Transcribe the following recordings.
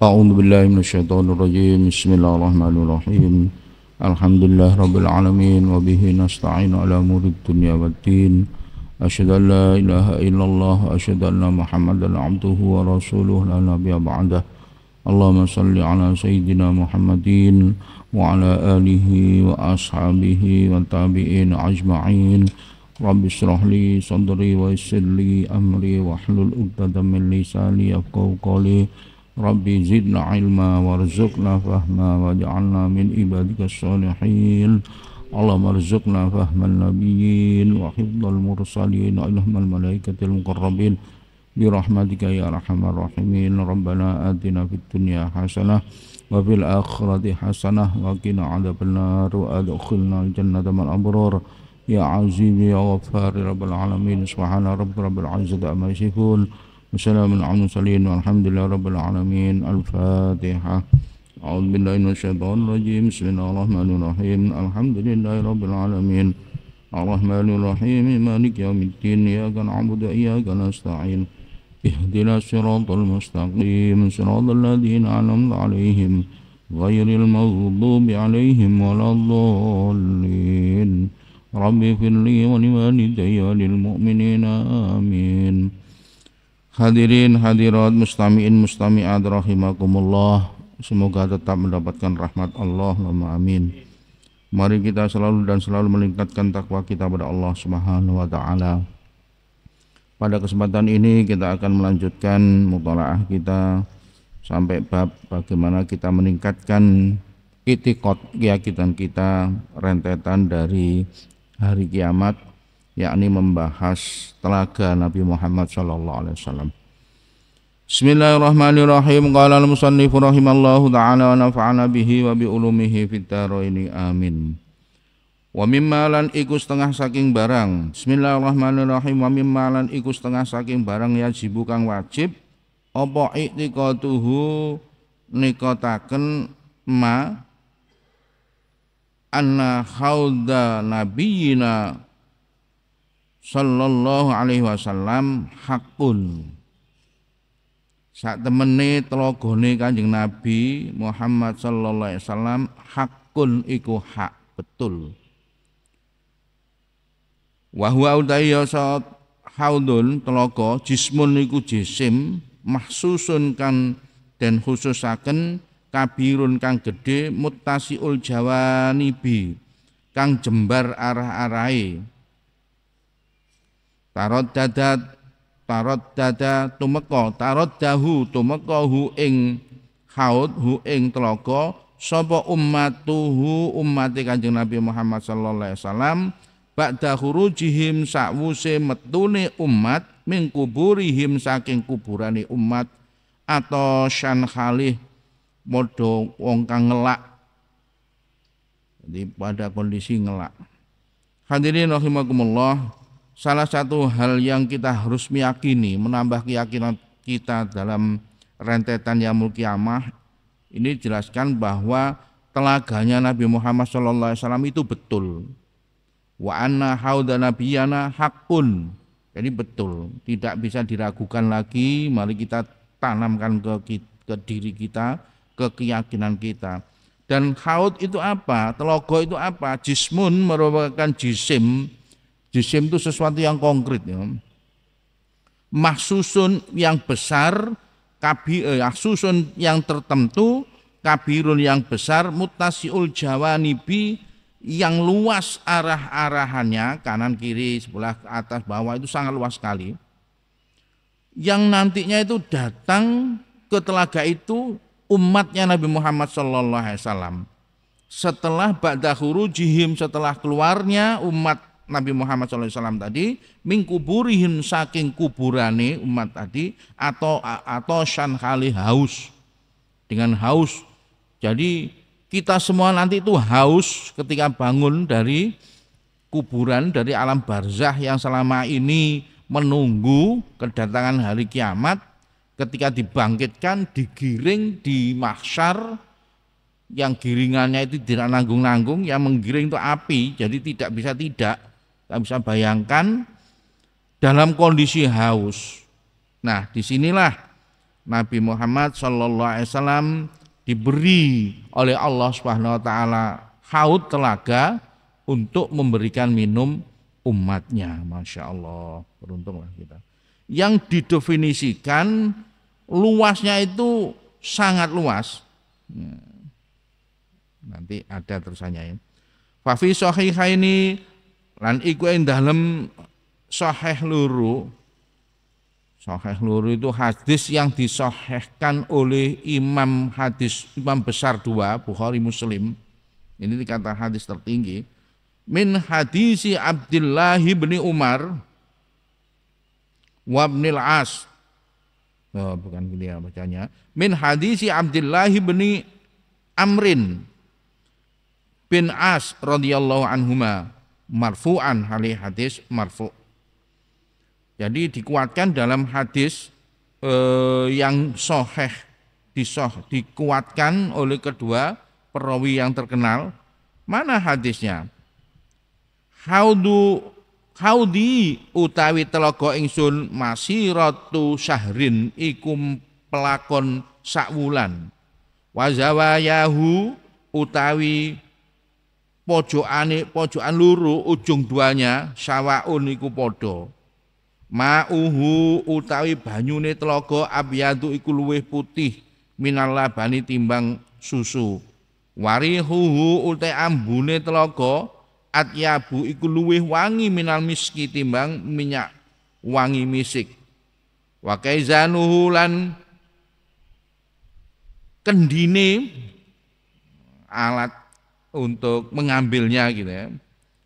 A'udzu billahi minasyaitonir rajim. Bismillahirrahmanirrahim. Alhamdulillah rabbil alamin wa bihi nasta'in ala umurid dunya waddin. Asyhadu an la ilaha illallah wa asyhadu anna Muhammadan abduhu wa rasuluhu la nabiyya ba'dah. Allahumma shalli ala sayyidina Muhammadin wa ala alihi wa ashabihi wa tabi'in ajma'in. Rabbi shrah li sadri wa yassir li amri wa hlul 'uqdatam min lisani yafqahu qawli. Rabbi zidna ilma warzuqna fahma waj'alna min ibadikas sholihin. Allahumma arzuqna fahman nabiyyin wa hifdzal mursalin wa ilmal malaikatil muqarrabin bi rahmatika ya arhamar rahimin. Rabbana atina fid dunya hasanah wa fil akhirati hasanah wa qina adzabannar wa adkhilna jannata ma'al abrar ya azim ya ghaffar rabbal alamin. Subhana rabbika rabbil izzati amma yasifun. Wassalamun ala mursalin walhamdulillahi rabbil alamin. Al-Fatihah. A'udzu billahi minasyaitonir rajim. Bismillahirrahmanirrahim. Alhamdulillahi rabbil alamin. Ar-Rahmanir Rahim. Maliki yaumiddin. Iyyaka na'budu wa iyyaka nasta'in. Ihdinas siratal mustaqim. Siratal ladzina an'amta 'alaihim ghairil maghdubi 'alaihim waladdallin. Rabbi firli wa liwalidayya walil mu'minina amin. Hadirin hadirat mustami'in mustami'at rahimakumullah, semoga tetap mendapatkan rahmat Allah, Allahumma amin. Mari kita selalu meningkatkan takwa kita pada Allah Subhanahu wa taala. Pada kesempatan ini kita akan melanjutkan mutalaah kita sampai bab bagaimana kita meningkatkan i'tiqad, keyakinan kita, rentetan dari hari kiamat, yakni membahas telaga Nabi Muhammad SAW. Bismillahirrahmanirrahim. Qala al-musannif rahimallahu ta'ala wa nafa'ana bihi wa bi ulumihi fid dharaini amin. Wa mimma lan iku setengah saking barang. Bismillahirrahmanirrahim. Wa mimma lan iku setengah saking barang yajibu kang wajib apa i'tiqaduhu nikataken ma anna haudha nabiyina sallallahu alaihi wasallam hakun. Sak temene telagane Kanjeng Nabi Muhammad sallallahu alaihi wasallam hakun iku hak betul. Wa huwa udaya saat haudun telaga jismun iku jisim mahsusun kan den khususaken kabirun kang gedhe muttasiul jawanibi kang jembar arah-arahe. Tarot dada tumeka hu ing haud hu ing telaga sapa ummatuhu ummate Kanjeng Nabi Muhammad sallallahu alaihi wasallam ba'da khurujihim sakwuse metune umat min kuburihim saking kuburane umat atau syan khalih modho wong kang ngelak. Jadi pada kondisi ngelak. Hadirin rahimakumullah, salah satu hal yang kita harus meyakini, menambah keyakinan kita dalam rentetan yaumul kiamah ini, jelaskan bahwa telaganya Nabi Muhammad SAW itu betul. Wa anna haudha nabiyana hakun. Jadi betul, tidak bisa diragukan lagi. Mari kita tanamkan ke diri kita, ke keyakinan kita. Dan haud itu apa? Telaga itu apa? Jismun merupakan jisim. Jisim itu sesuatu yang konkret, ya. Mahsusun yang besar, mahsusun yang tertentu, kabirun yang besar, muttasiul jawanibi yang luas arah-arahannya, kanan kiri sebelah atas bawah itu sangat luas sekali. Yang nantinya itu datang ke telaga itu umatnya Nabi Muhammad SAW. Setelah ba'da khurujihim, setelah keluarnya umat Nabi Muhammad SAW tadi, min kuburihim saking kuburane umat tadi, atau syan khali haus, dengan haus. Jadi kita semua nanti itu haus ketika bangun dari kuburan, dari alam barzah yang selama ini menunggu kedatangan hari kiamat. Ketika dibangkitkan, digiring di mahsyar, yang giringannya itu tidak nanggung-nanggung, yang menggiring itu api, jadi tidak bisa tidak. Kita bisa bayangkan dalam kondisi haus. Nah, disinilah Nabi Muhammad sallallahu alaihi wasallam diberi oleh Allah Subhanahu wa taala haud telaga untuk memberikan minum umatnya. Masya Allah, beruntunglah kita. Yang didefinisikan luasnya itu sangat luas. Nanti ada terusannya ya. Fa fi sahihaini lan iku ing dalem sahih loro. Sahih loro itu hadis yang disahihkan oleh imam besar dua, Bukhari Muslim. Ini dikata hadis tertinggi. Min hadisi Abdullah bin Umar wa ibnil As. Oh, bukan gini ya bacanya. Min hadisi Abdullah bin Amrin bin As radhiyallahu anhuma marfu'an, hadis marfu'. Jadi dikuatkan dalam hadis yang sahih, dikuatkan oleh kedua perawi yang terkenal. Mana hadisnya? Haudi utawi telaga ingsun masiratu syahrin ikum pelakon sakwulan. Wazawayahu utawi pojokan loro ujung duanya sawaun iku padha. Ma'uhu utawi banyune telaga abyadu iku luwih putih minal labani timbang susu. Warihuhu utai ambune telaga atyabu iku luwih wangi minal miski timbang minyak wangi misik. Wa kaizanuhu lan kendine alat untuk mengambilnya gitu ya.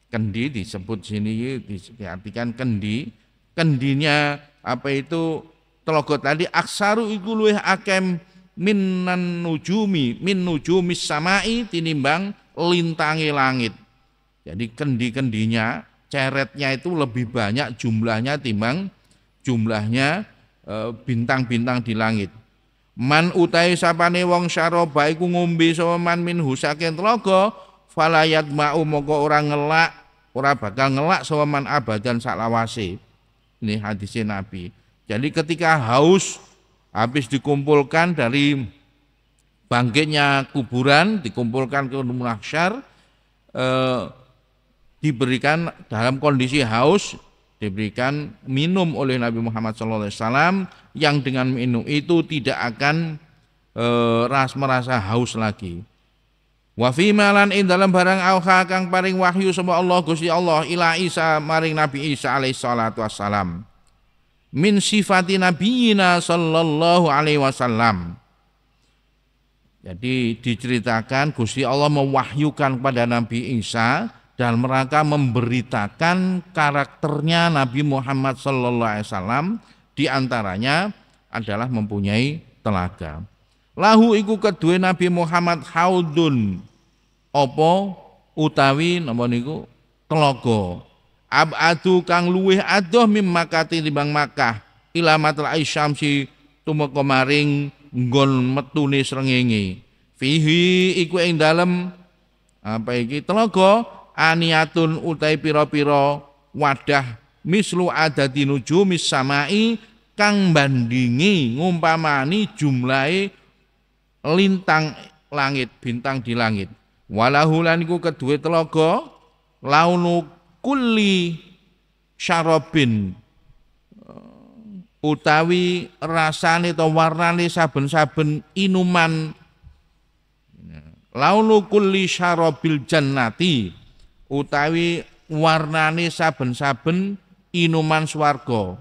Kendi disebut sini diartikan kendi. Kendinya apa itu telaga tadi aksaru iku luwih akem min nujumis samai tinimbang lintangi langit. Jadi kendi-kendinya, ceretnya itu lebih banyak jumlahnya timbang jumlahnya bintang-bintang di langit. Man utai sapane wong syaroba iku ngombe sapa man min husaken telaga falayat ma'u moko ora bakal ngelak sapa man abadan saklawase. Ini hadisnya Nabi. Jadi ketika haus habis dikumpulkan dari bangkitnya kuburan, dikumpulkan ke mahsyar, diberikan dalam kondisi haus, diberikan minum oleh Nabi Muhammad SAW, yang dengan minum itu tidak akan merasa haus lagi. Wa fi malan ing dalam barang auha kang paring wahyu sapa Allah Gusti Allah ila Isa maring Nabi Isa alaihi salatu wassalam min sifati nabiyina sallallahu alaihi wasallam. Jadi diceritakan Gusti Allah mewahyukan kepada Nabi Isa dalam rangka memberitakan karakternya Nabi Muhammad sallallahu alaihi wasallam, di antaranya adalah mempunyai telaga. Lahu iku kedue Nabi Muhammad haudun apa utawi napa niku telaga. Abadu kang luweh adoh mim makati timbang Makkah ila matla'is syamsi tumeka maring nggon metune srengenge. Fihi iku ing dalem apa iki telaga aniyatun utai pira-pira wadah mislu adadi nujumis samai kang bandingi ngumpamani jumlahe lintang langit, bintang di langit. Walahulan iku kedue telaga launu kulli syarabin utawi rasane atau warnane saben-saben inuman. Launu kulli syarabil jannati utawi warnane saben-saben inuman swarga.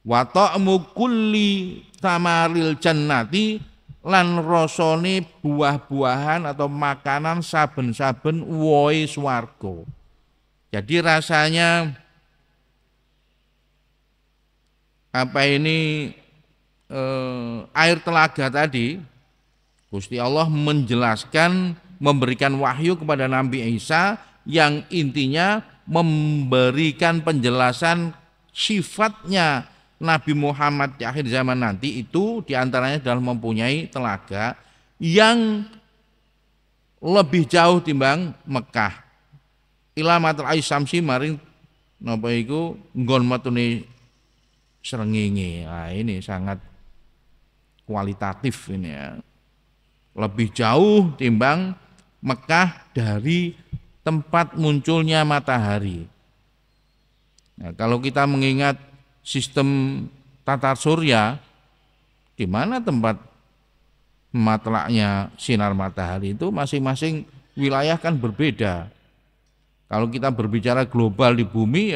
Wa ta'mu kulli tamaril jannati lan rasane buah-buahan atau makanan saben-saben wohe swarga. Jadi rasanya apa ini air telaga tadi, Gusti Allah menjelaskan, memberikan wahyu kepada Nabi Isa yang intinya memberikan penjelasan sifatnya Nabi Muhammad di akhir zaman nanti itu diantaranya adalah mempunyai telaga yang lebih jauh timbang Mekah. Ila matla'is syamsi maring napa iku nggon metune srengenge. Nah, ini sangat kualitatif ini ya. Lebih jauh timbang Mekah dari tempat munculnya matahari. Nah, kalau kita mengingat sistem tata surya, di mana tempat matlaknya sinar matahari itu masing-masing wilayah kan berbeda. Kalau kita berbicara global di bumi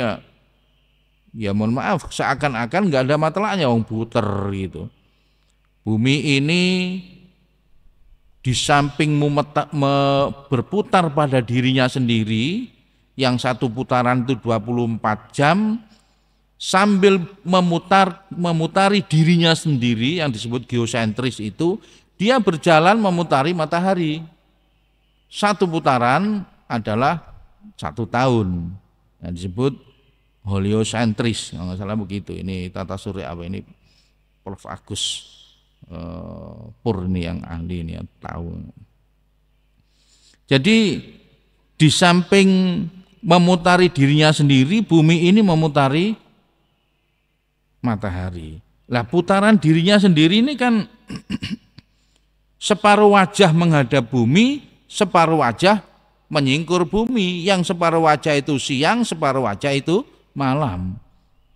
ya mohon maaf, seakan-akan nggak ada matlaknya, wong puter gitu. Bumi ini di samping berputar pada dirinya sendiri, yang satu putaran itu 24 jam, sambil memutari dirinya sendiri yang disebut geosentris itu, dia berjalan memutari matahari. Satu putaran adalah 1 tahun, yang disebut heliosentris, kalau nggak salah begitu. Ini tata surya apa ini, Prof. Agus Pur ini yang ahli ini yang tahu. Jadi di samping memutari dirinya sendiri, bumi ini memutari matahari. Lah putaran dirinya sendiri ini kan separuh wajah menghadap bumi, separuh wajah menyingkur bumi. Yang separuh wajah itu siang, separuh wajah itu malam.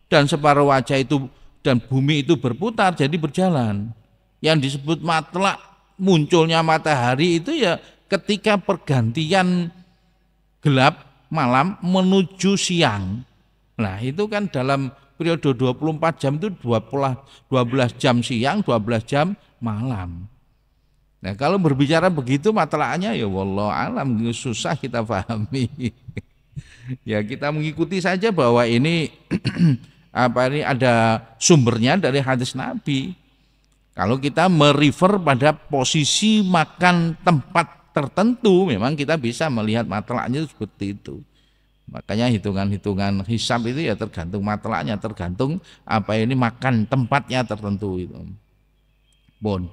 Dan separuh wajah itu dan bumi itu berputar, jadi berjalan. Yang disebut matlak munculnya matahari itu ya ketika pergantian gelap malam menuju siang. Nah itu kan dalam periode 24 jam itu 12 jam siang, 12 jam malam. Nah kalau berbicara begitu matlaknya ya wallahu alam, susah kita pahami. Ya kita mengikuti saja bahwa ini ini ada sumbernya dari hadis Nabi. Kalau kita merefer pada posisi makan tempat tertentu, memang kita bisa melihat matlaknya seperti itu. Makanya hitungan-hitungan hisab itu ya tergantung matlaknya, tergantung makan tempatnya tertentu itu. Bon.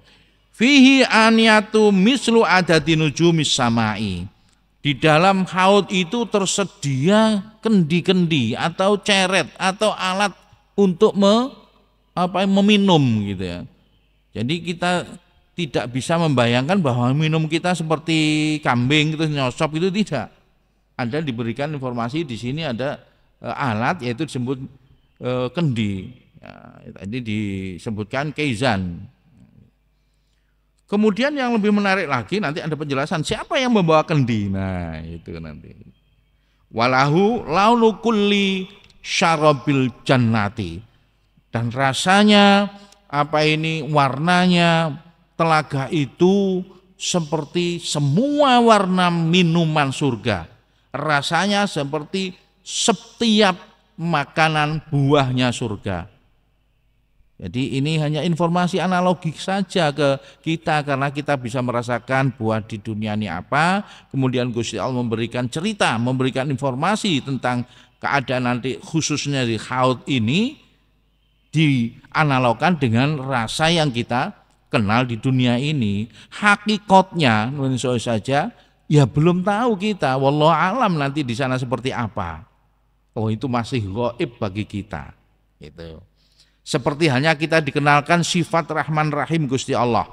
Fihi aniyatu mislu adati nujumis samai. Di dalam haud itu tersedia kendi-kendi atau ceret atau alat untuk meminum gitu ya. Jadi kita tidak bisa membayangkan bahwa minum kita seperti kambing itu nyosop, itu tidak. Ada diberikan informasi di sini ada alat yaitu disebut kendi. Ya, tadi disebutkan keizan. Kemudian yang lebih menarik lagi nanti ada penjelasan siapa yang membawa kendi. Nah, itu nanti. Walahu launu kulli syarabil jannati. Dan rasanya warnanya telaga itu seperti semua warna minuman surga. Rasanya seperti setiap makanan buahnya surga. Jadi ini hanya informasi analogik saja ke kita karena kita bisa merasakan buah di dunia ini apa. Kemudian Gusti Allah memberikan cerita, memberikan informasi tentang keadaan nanti khususnya di haud ini, dianalogkan dengan rasa yang kita kenal di dunia ini. Hakikatnya saja ya belum tahu kita. Wallahu alam nanti di sana seperti apa. Oh itu masih gaib bagi kita. Itu. Seperti hanya kita dikenalkan sifat Rahman Rahim Gusti Allah.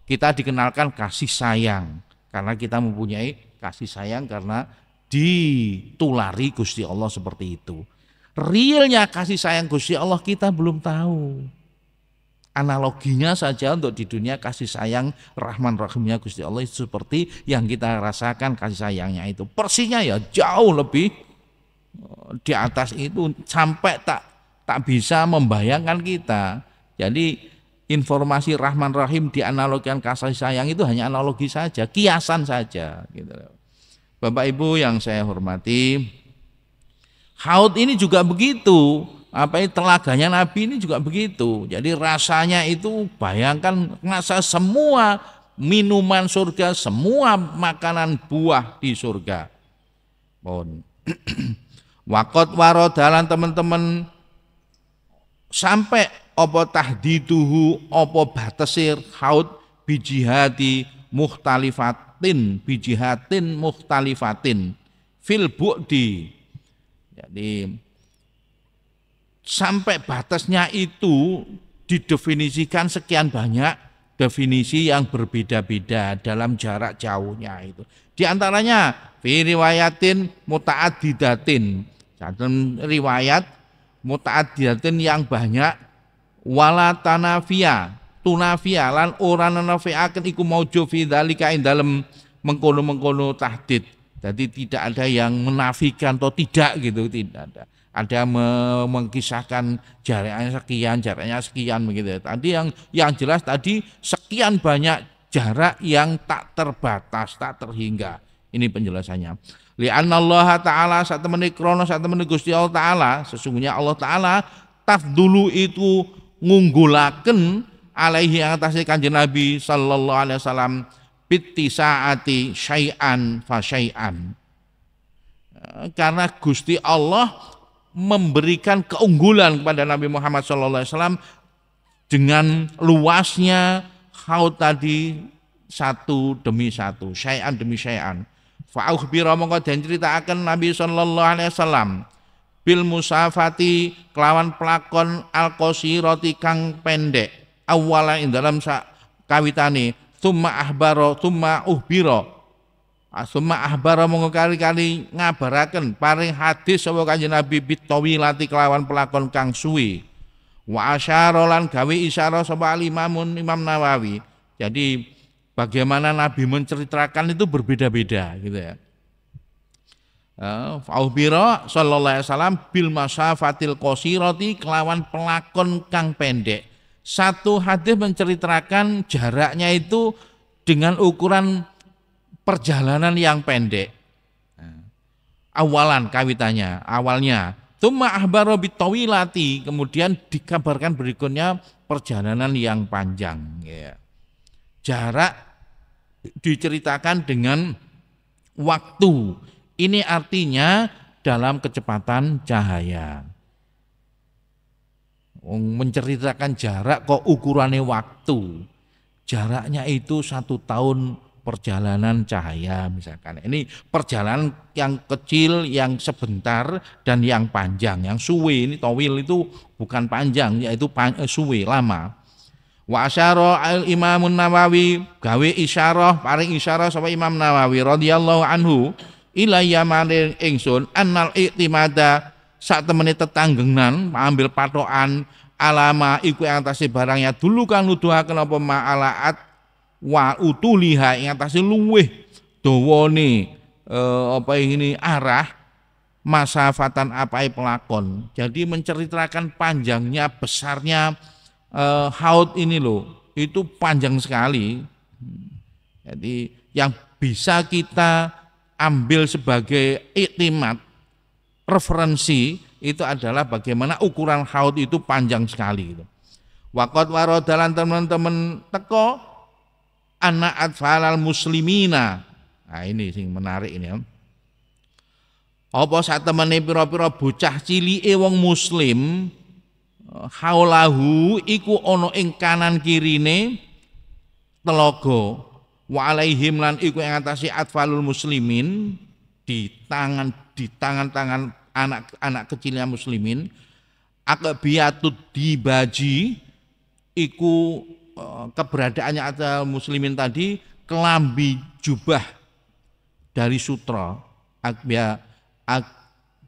Kita dikenalkan kasih sayang karena kita mempunyai kasih sayang karena ditulari Gusti Allah seperti itu. Realnya kasih sayang Gusti Allah kita belum tahu. Analoginya saja untuk di dunia kasih sayang Rahman Rahimnya Gusti Allah itu seperti yang kita rasakan kasih sayangnya itu. Persisnya ya jauh lebih di atas itu sampai tak bisa membayangkan kita. Jadi informasi Rahman Rahim dianalogikan kasih sayang itu hanya analogi saja, kiasan saja. Gitu. Bapak Ibu yang saya hormati, haud ini juga begitu, telaganya Nabi ini juga begitu. Jadi rasanya itu bayangkan rasa semua minuman surga, semua makanan buah di surga. Mohon. Wakot warodalan teman-teman sampai apa tahdiduhu apa batasir haud bijihati bijihatin mukhtalifatin fil bu'di. Jadi sampai batasnya itu didefinisikan sekian banyak definisi yang berbeda-beda dalam jarak jauhnya itu. Di antaranya fi riwayatin muta'addidatin, dalam riwayat muta'addidatin yang banyak, wala tanafia tunafia lan ora nafiaken iku mauju fi dzalika ing dalem mengkono-mengkono tahdid. Jadi tidak ada yang menafikan atau tidak gitu, tidak ada. Ada mengkisahkan jaraknya sekian begitu. Tadi yang jelas tadi sekian banyak jarak yang tak terbatas, tak terhingga. Ini penjelasannya. Li'anna Allah Ta'ala saat temani krono saat temani Gusti Allah Ta'ala, sesungguhnya Allah Ta'ala tafdulu itu ngunggulaken alaihi yang atasnya Kanjeng Nabi sallallahu alaihi wasallam bittisaati syai'an fa syai'an. Karena Gusti Allah memberikan keunggulan kepada Nabi Muhammad sallallahu alaihi wasallam dengan luasnya haud tadi satu demi satu, syai'an demi syai'an. Fa ukhbira mongko den critakaken Nabi sallallahu alaihi wasallam bil musafati kelawan pelakon al-qasirati kang pendek awala ing dalam kawitane summa ahbaro summa uhbiro summa ahbaro mongko kali-kali ngabaraken paring hadis sapa Kanjeng Nabi bitawilati kelawan pelakon kang suwi wa asyara lan gawe isyarah sapa Imam Nawawi. Jadi bagaimana Nabi menceritakan itu berbeda-beda gitu ya. Fa'ubira sallallahu alaihi wasallam bil masafatil qasirati kelawan pelakon kang pendek. Satu hadis menceritakan jaraknya itu dengan ukuran perjalanan yang pendek. Awalan kawitannya, awalnya. Tsumma ahbaro bitawilati, kemudian dikabarkan berikutnya perjalanan yang panjang. Ya. Jarak diceritakan dengan waktu. Ini artinya dalam kecepatan cahaya. Menceritakan jarak kok ukurannya waktu. Jaraknya itu 1 tahun perjalanan cahaya misalkan. Ini perjalanan yang kecil, yang sebentar dan yang panjang. Yang suwe ini tawil itu bukan panjang, yaitu suwe lama. Wa asyara al-Imam Nawawi gawe isyarah, paring isyarah sapa Imam Nawawi radhiyallahu anhu ilayya maring ingsun annal i'timada sak temene tetanggengan ambil patokan alama iku yang atase barangnya dulu kang nuduhaken apa ma'alaat wa utuliha yang atase luweh dawane apa ini arah masafatan apai pelakon. Jadi menceritakan panjangnya besarnya haud ini loh, itu panjang sekali. Jadi yang bisa kita ambil sebagai iktimat referensi itu adalah bagaimana ukuran haud itu panjang sekali. Waqat warodalan teman-teman teko anak atfalal muslimina. Nah ini sing menarik ini ya. Apa sak temene pira-pira bocah cilike wong muslim haulahu iku ana ing kanan kirine telaga wa alaihim lan iku ing atase atfalul muslimin di tangan-tangan anak-anak kecilnya muslimin akbiatud dibaji iku keberadaannya atau muslimin tadi kelambi jubah dari sutra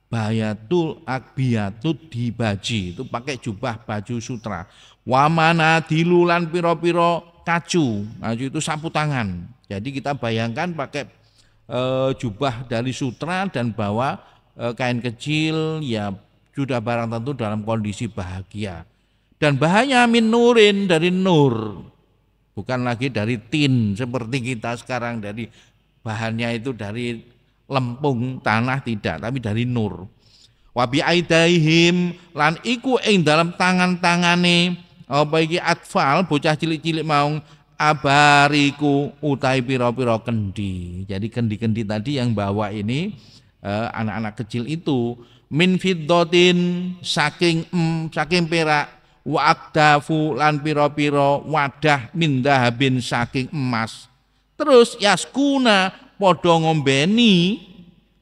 akbiatud dibaji itu pakai jubah baju sutra wamana dilulan piro-piro kacu itu sapu tangan. Jadi kita bayangkan pakai jubah dari sutra dan bawa kain kecil ya sudah barang tentu dalam kondisi bahagia. Dan bahannya min nurin dari nur, bukan lagi dari tin seperti kita sekarang dari bahannya itu dari lempung tanah tidak, tapi dari nur. Wa bi aidaihim lan iku ing dalam tangan-tangane apa iki atfal bocah cilik-cilik mau abariku utai pira-pira kendi. Jadi kendi-kendi tadi yang bawa ini anak-anak kecil itu min fiddatin saking perak wa akdafu lan pira-pira wadah min dahabin saking emas. Terus yaskuna padha ngombeni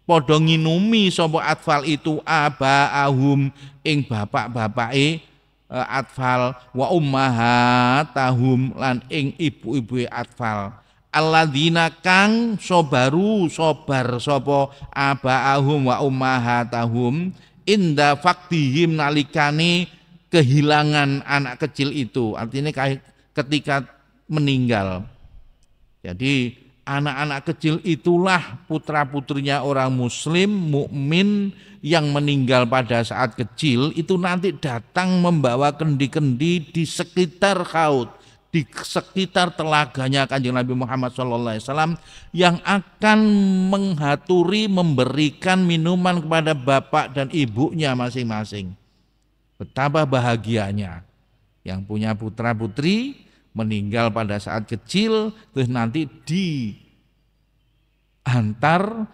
padha nginumi sapa atfal itu abaahum ing bapak-bapake atfal wa ummahatahum lan ing ibu-ibu atfal alladzina kang sobaru sobar sapa abaahum wa ummahatahum inda faktihim nalikane kehilangan anak kecil itu, artinya ketika meninggal. Jadi anak-anak kecil itulah putra-putrinya orang muslim mukmin yang meninggal pada saat kecil itu nanti datang membawa kendi-kendi di sekitar haud, di sekitar telaganya Kanjeng Nabi Muhammad SAW yang akan menghaturi memberikan minuman kepada bapak dan ibunya masing-masing. Betapa bahagianya yang punya putra-putri meninggal pada saat kecil, terus nanti diantar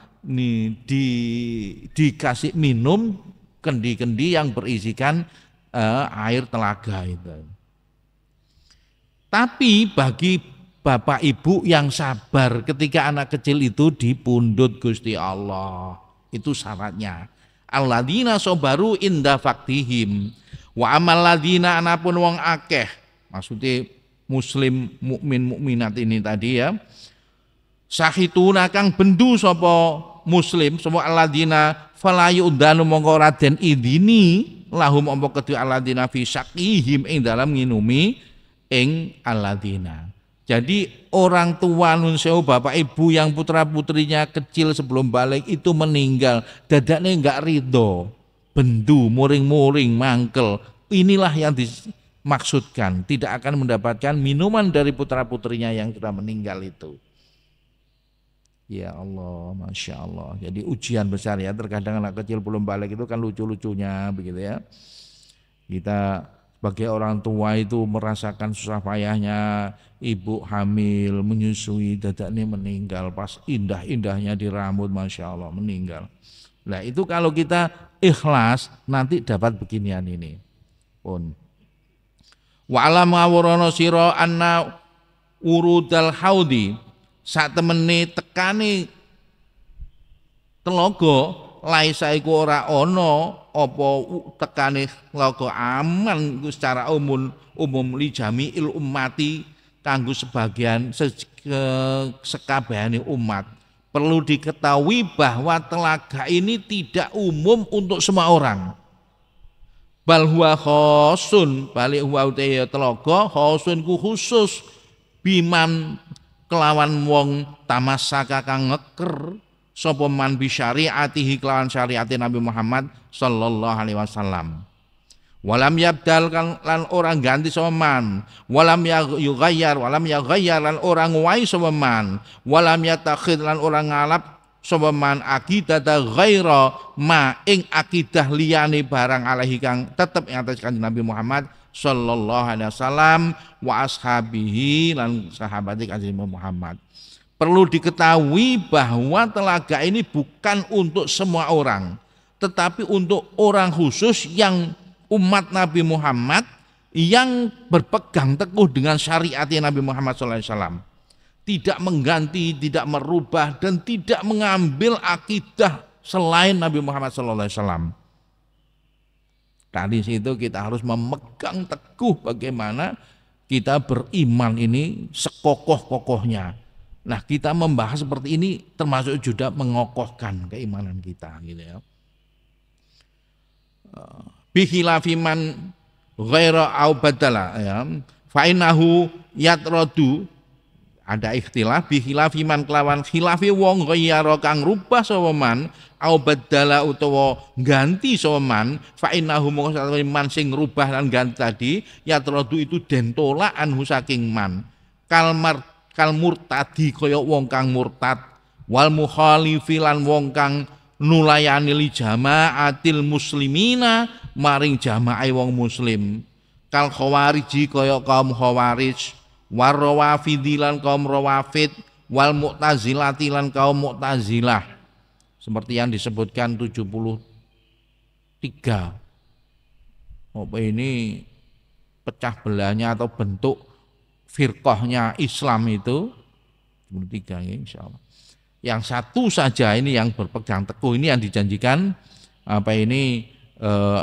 dikasih minum kendi-kendi yang berisikan air telaga itu. Tapi bagi bapak ibu yang sabar ketika anak kecil itu dipundhut Gusti Allah, itu syaratnya. Alladzina sobaru inda faktihim wa amal ladzina anapun wong akeh, maksudnya muslim mukmin mukminat ini tadi ya, sahituna kang bendu sapa muslim sapa alladzina falayu udanu mongko raden idini lahum apa kedue alladzina fi syaqihim ing dalam nginumi ing alladzina. Jadi orang tua nun sewu bapak ibu yang putra putrinya kecil sebelum balik itu meninggal, dadaknya enggak ridho, bendu, muring-muring, mangkel. Inilah yang dimaksudkan, tidak akan mendapatkan minuman dari putra putrinya yang sudah meninggal itu. Ya Allah, Masya Allah. Jadi ujian besar ya, terkadang anak kecil belum balik itu kan lucu-lucunya begitu ya. Kita sebagai orang tua itu merasakan susah payahnya ibu hamil, menyusui, dadaknya meninggal, pas indah-indahnya di rambut, Masya Allah meninggal. Nah itu kalau kita ikhlas nanti dapat beginian ini pun. Wa alam ngawurana sira anna urudal haudi sak temene tekane telogo laisa iku ora ana apa tekane laga aman secara umum li jami'il ummati kanggo sebagian sekabehane umat. Perlu diketahui bahwa telaga ini tidak umum untuk semua orang. Bal huwa khosun, balik huwa uteya telaga khosun ku khusus biman kelawan wong tamasaka kang ngeker sapa man bi syariatihi kelawan syariate Nabi Muhammad sallallahu alaihi wasallam. Walam yabdal lan orang ganti sapa man, walam yughayyar lan orang nguwai sapa man, walam yatakhid lan orang ngalap sapa man aqidata ghaira ma ing akidah liyane barang alaihi kang tetep ing atas Kanjeng Nabi Muhammad sallallahu alaihi wasallam wa ashabihi lan sahabate Kanjeng Muhammad. Perlu diketahui bahwa telaga ini bukan untuk semua orang, tetapi untuk orang khusus yang umat Nabi Muhammad yang berpegang teguh dengan syariat Nabi Muhammad SAW. Tidak mengganti, tidak merubah, dan tidak mengambil akidah selain Nabi Muhammad SAW. Dari situ kita harus memegang teguh bagaimana kita beriman ini sekokoh-kokohnya. Nah kita membahas seperti ini termasuk juga mengokohkan keimanan kita gitu ya. Bikhilafi man ghaira au badala ya. Fa innahu yatradu, ada ikhtilaf bikhilafi man kelawan khilafi wong ghaira kang rubah sapa man au badala utawa ganti sapa man fa innahu mongko man sing rubah lan ganti tadi yatradu itu den tolak anhu saking man kal murtadi kaya wong kang murtad wal mukhalifi lan wong kang nulayani li jamaatil muslimina maring jamaah wong muslim kal khawariji kaya kaum khawarij war rawafidi lan kaum rawafid wal mu'tazilati lan kaum mu'tazilah seperti yang disebutkan 73 apa ini pecah belahnya atau bentuk firqahnya Islam itu 73 ya insyaallah. Yang satu saja ini yang berpegang teguh ini yang dijanjikan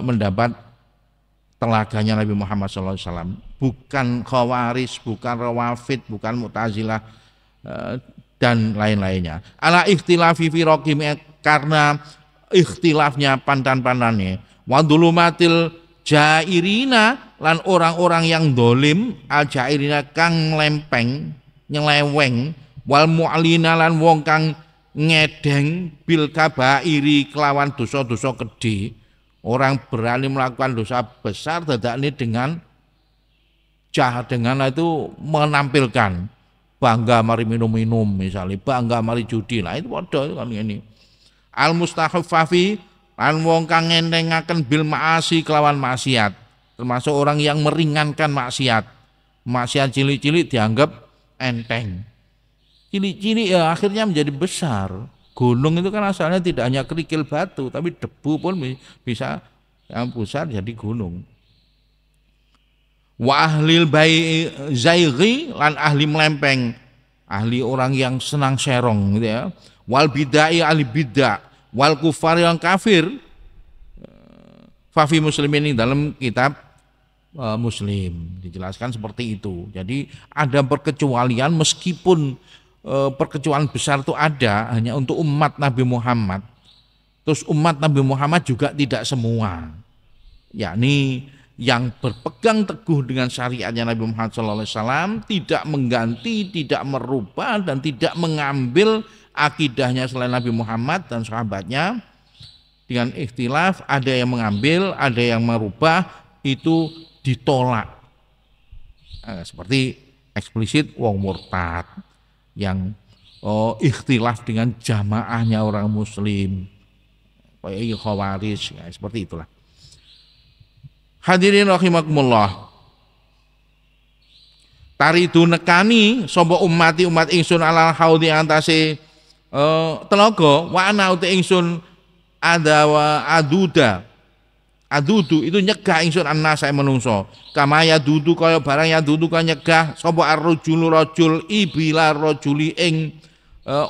mendapat telaganya Nabi Muhammad SAW, bukan Khawarij, bukan Rawafid, bukan Mu'tazilah dan lain-lainnya. Ala ikhtilafi firaqim, karena ikhtilafnya pandan-pandannya, wa dhulumatil jairina, lan orang-orang yang dolim, al jairina kang lempeng nyeleweng, wal mu'lina lan wong kang ngedeng bil kabairi kelawan dosa-dosa gede. Orang berani melakukan dosa besar dadakne dengan jahat, dengan itu menampilkan bangga mari minum-minum, misalnya bangga mari judi, lah itu padha kan ini. Al mustahaffafi lan wong kang ngentengaken bil maasi kelawan maksiat, termasuk orang yang meringankan maksiat. Maksiat cilik-cilik dianggap enteng, cilik-cilik ya akhirnya menjadi besar. Gunung itu kan asalnya tidak hanya kerikil batu, tapi debu pun bisa yang besar jadi gunung. Wa ahlil zaighi, lan ahli melempeng, ahli orang yang senang serong gitu ya. Wal bidai ahli bidah, wal kufar yang kafir. Fafi muslimin, ini dalam kitab Muslim dijelaskan seperti itu. Jadi ada perkecualian, meskipun perkecualian besar itu ada hanya untuk umat Nabi Muhammad. Terus umat Nabi Muhammad juga tidak semua, yakni yang berpegang teguh dengan syariatnya Nabi Muhammad SAW, tidak mengganti, tidak merubah, dan tidak mengambil akidahnya selain Nabi Muhammad dan sahabatnya. Dengan ikhtilaf, ada yang mengambil, ada yang merubah, itu ditolak. Seperti eksplisit wong murtad yang ikhtilaf dengan jamaahnya orang muslim, kayak Khawarij, ya, seperti itulah. Hadirin rahimakumullah, taridu nekani sapa umat ingsun alal haudi antase telaga, wa ana uti ingsun ada wa adudu itu nyegah ingsun annas saya menungso, kama ya dudu kaya barang ya dudu kaya nyegah sapa ar-rajul rajul ibila rajuli ing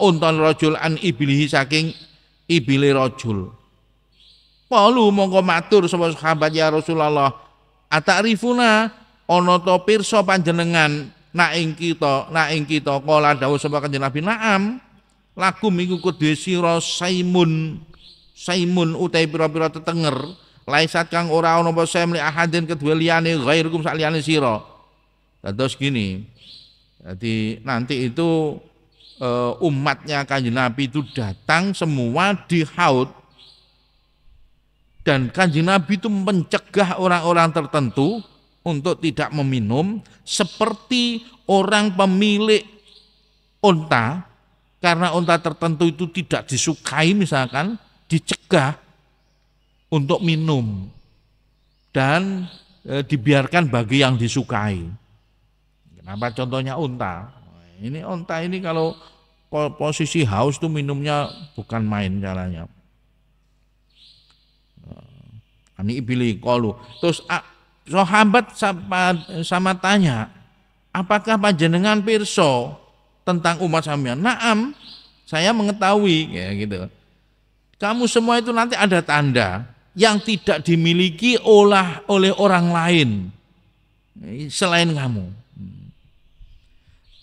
unton rajul an ibilihi saking ibile rajul. Palu mongko matur sapa sahabat, ya Rasulullah, atarifuna ana ta pirsa panjenengan nak ing kita kala dawuh sapa Kanjeng Nabi, naam lakum iku kedhe sira saimun utai pira-pira tetenger, laisat kang ora ana apa semli ahadin kedua liyane ghairukum sak liyane sira. Terus gini, jadi nanti itu umatnya Kanjeng Nabi itu datang semua di haud, dan Kanjeng Nabi itu mencegah orang-orang tertentu untuk tidak meminum, seperti orang pemilik unta, karena unta tertentu itu tidak disukai misalkan, dicegah untuk minum dan dibiarkan bagi yang disukai. Kenapa contohnya unta? Ini unta ini kalau posisi haus itu minumnya bukan main caranya. Ani ibili qalu. Terus sahabat sama tanya, apakah panjenengan pirsa tentang umat sampeyan? Naam, saya mengetahui, ya gitu. Kamu semua itu nanti ada tanda yang tidak dimiliki oleh orang lain selain kamu.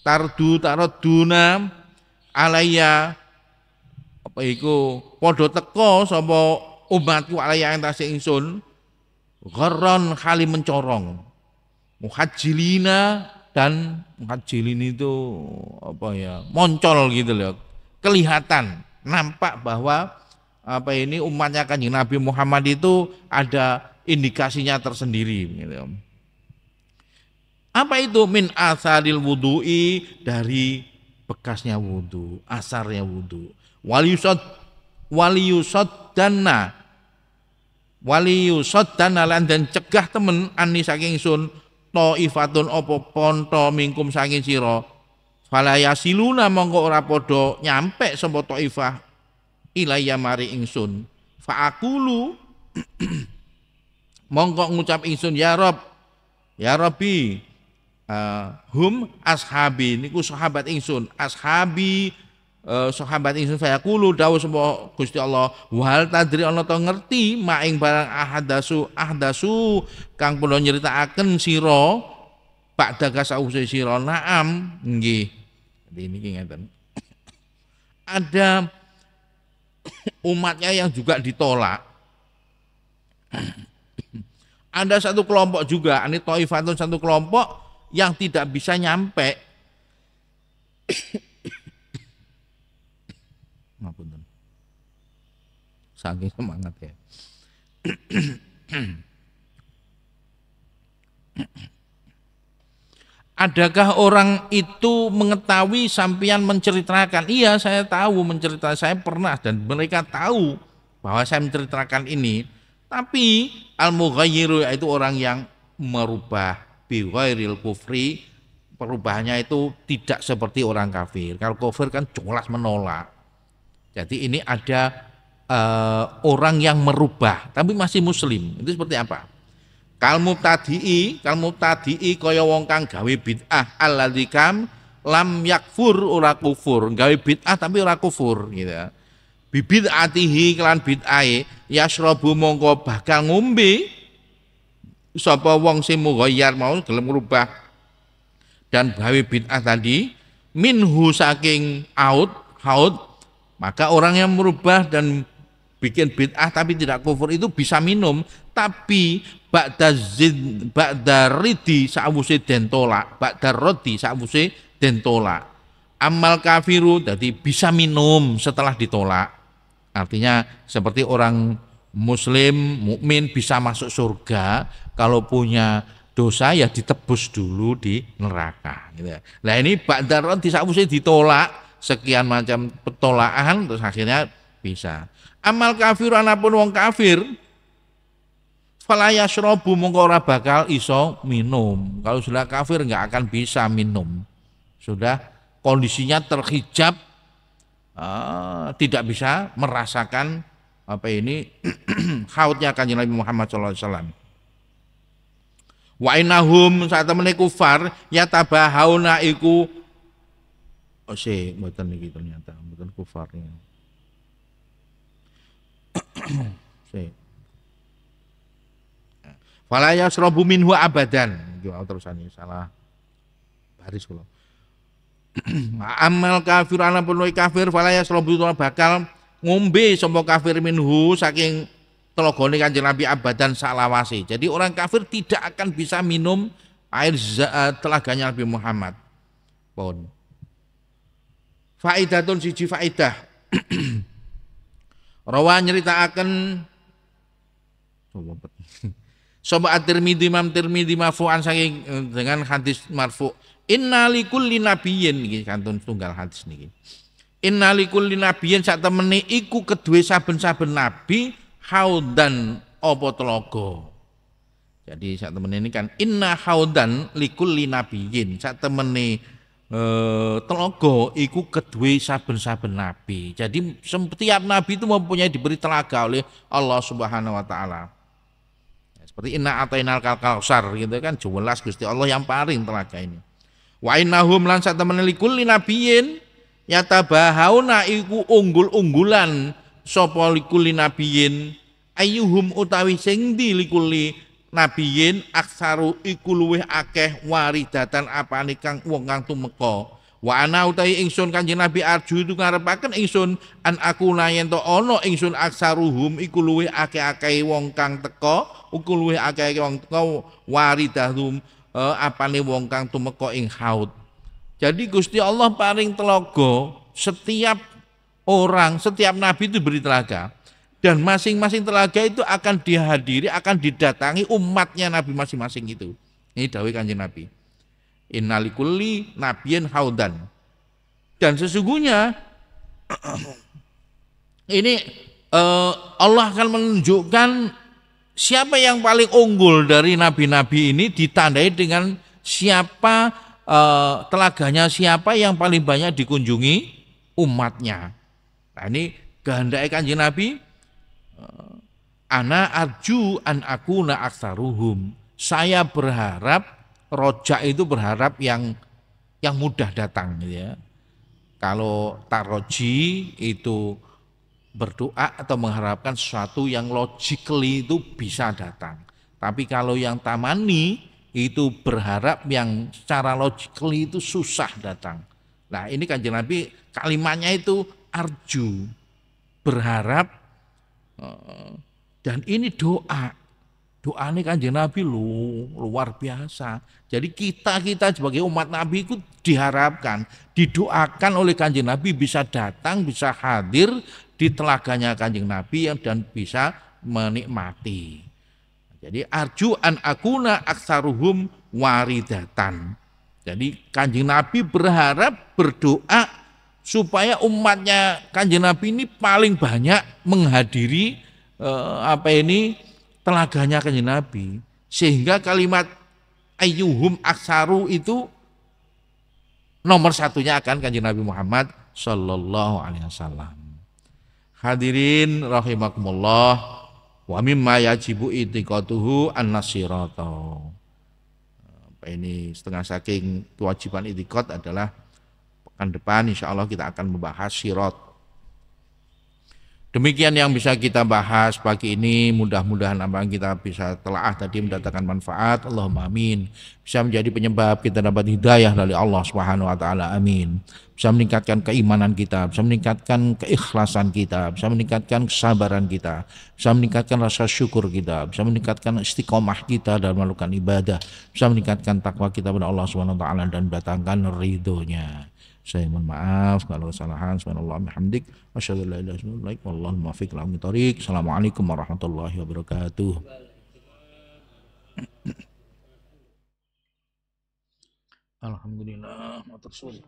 Taraduna alaya, apa iku padha teka sapa umatku alaya ing tasih ingsun, gharron kali mencorong, muhajjilina, dan muhajjilin itu apa ya, moncol gitu loh, kelihatan, nampak bahwa apa ini umatnya Kanjeng Nabi Muhammad itu ada indikasinya tersendiri gitu. Apa itu? Min asaril wudu'i, dari bekasnya wudu, asarnya wudu. Waliyusaddanna lan dan cegah temen ani saking sun taifatun apa ponto mingkum saking sira, fala yasiluna mongko ora padha nyampe sapa taifah ilayya mari ingsun, fa aqulu mongko ngucap ingsun, ya Rob, ya Rabbi, hum ashabi, niku sahabat ingsun, ashabi sahabat ingsun saya kulo dawuh sapa Gusti Allah wal tadri ana to ngerti maing barang ahdasu kang pun nyeritakaken sira ba'da kasause sira naam nggih. Jadi niki ngeten. Ada umatnya yang juga ditolak. Ada satu kelompok juga, ini Thaifatun satu kelompok yang tidak bisa nyampe. Ngapunten. Saking semangat ya. Adakah orang itu mengetahui sampean menceritakan? Iya, saya tahu menceritakan, saya pernah dan mereka tahu bahwa saya menceritakan ini. Tapi al-mughayyiru yaitu orang yang merubah bi ghairil kufri, perubahannya itu tidak seperti orang kafir. Kalau kafir kan jelas menolak. Jadi ini ada orang yang merubah tapi masih muslim. Itu seperti apa? Kal mubtadi'i kaya wong kang gawe bid'ah alladzi kam lam yakfur ora kufur, gawe bid'ah tapi ora kufur gitu. Bibid'atihi kelan bid'ahe yasrabu mongko bakal ngombe sapa wong sing mughayyar mau gelem ngrubah dan gawe bid'ah tadi minhu saking haud, maka orang yang merubah dan bikin bid'ah tapi tidak kufur itu bisa minum, tapi ba'da ridi sa'wuse den tolak, ba'da rodi sa'wuse den tolak. Amal kafiru jadi bisa minum setelah ditolak. Artinya seperti orang muslim mukmin bisa masuk surga kalau punya dosa ya ditebus dulu di neraka gitu. Nah ini ba'da rodi sa'wuse ditolak sekian macam petolakan terus akhirnya bisa. Amal kafir anapun wong kafir fala yashrabu mongko ora bakal iso minum. Kalau sudah kafir enggak akan bisa minum. Sudah kondisinya terhijab, tidak bisa merasakan apa ini haudnya Kanjeng Nabi Muhammad sallallahu alaihi wasallam. Wa innahum saat temene kufar yatabahauna iku mboten niki ternyata mboten kufarnya. Fala yasrabu minhu abadan. Yo terusane salah baris kula. Amal kafir ana pun kafir fala yasrabu bakal ngombe sapa kafir minhu saking telagane Kanjeng Nabi abadan salawase. Jadi orang kafir tidak akan bisa minum air telaganya Nabi Muhammad. Pun. Faidatun siji faidah. Rawa nyeritaaken Sobat At-Tirmidzi Imam Tirmidzi marfu'an saking dengan hadis marfu'. Inna likulli nabiyyin iki kantun tunggal hadis niki. Inna likulli nabiyyin sak temene iku kedue saben-saben nabi haudan apa telaga. Jadi sak temene ini kan inna haudan likulli nabiyyin sak temene telaga iku kedue saben-saben nabi. Jadi setiap nabi itu mempunyai diberi telaga oleh Allah Subhanahu wa taala. Seperti inna atainal kausar gitu kan jelas Gusti Allah yang paling telaga ini. Wa innahum lan sak temene likulli nabiyyin yatabahauna iku unggul-unggulan sapa likulli nabiyyin ayyuhum utawi sing ndi likulli nabiyin aksaru iku luweh akeh waridatan apane kang wong kang tumeka wa ana utawi ingsun Kanjeng Nabi arju itu ngarepaken ingsun an aku yen to ana ingsun aksaruhum iku luweh akeh-akeh wong kang teka iku luweh akeh wong teka waridahum apane wong kang tumeka ing haud. Jadi Gusti Allah paring telaga setiap orang, setiap nabi itu beri telaga. Dan masing-masing telaga itu akan dihadiri, akan didatangi umatnya Nabi masing-masing itu. Ini dawuh Kanjeng Nabi. Innalikulli nabiyyin haudan. Dan sesungguhnya ini Allah akan menunjukkan siapa yang paling unggul dari nabi-nabi ini ditandai dengan siapa telaganya siapa yang paling banyak dikunjungi umatnya. Nah ini kehendaknya Kanjeng Nabi. Ana arju an akuna aksaruhum. Saya berharap rojak itu berharap yang mudah datang ya. Kalau taroji itu berdoa atau mengharapkan sesuatu yang logically itu bisa datang. Tapi kalau yang tamani itu berharap yang secara logically itu susah datang. Nah ini Kanjeng Nabi kalimatnya itu arju, berharap, dan ini doa. Doa ini Kanjeng Nabi luar biasa. Jadi kita sebagai umat Nabi itu diharapkan, didoakan oleh Kanjeng Nabi bisa datang, bisa hadir di telaganya Kanjeng Nabi dan bisa menikmati. Jadi arju an akuna aksaruhum waridatan. Jadi Kanjeng Nabi berharap, berdoa supaya umatnya Kanjeng Nabi ini paling banyak menghadiri telaganya Kanjeng Nabi, sehingga kalimat ayyuhum aksaru itu nomor satunya akan Kanjeng Nabi Muhammad sallallahu alaihi wasallam. Hadirin rahimakumullah, wa mimma yajibu itiqatuhu an-nasirata. Ini setengah saking kewajiban itikad adalah pekan depan insya Allah kita akan membahas sirat. Demikian yang bisa kita bahas pagi ini, mudah-mudahan apa yang kita bisa telaah tadi mendatangkan manfaat, Allahumma amin. Bisa menjadi penyebab kita dapat hidayah dari Allah Subhanahu wa taala, amin. Bisa meningkatkan keimanan kita, bisa meningkatkan keikhlasan kita, bisa meningkatkan kesabaran kita, bisa meningkatkan rasa syukur kita, bisa meningkatkan istiqomah kita dalam melakukan ibadah, bisa meningkatkan takwa kita kepada Allah Subhanahu wa taala dan mendatangkan ridhonya. Saya mohon maaf kalau kesalahan. Subhanallah bihamdik, asyhadu an la ilaha illallah, wallahul muwaffiq ila aqwamit thoriq. Assalamualaikum warahmatullahi wabarakatuh. Alhamdulillah, matur suwun.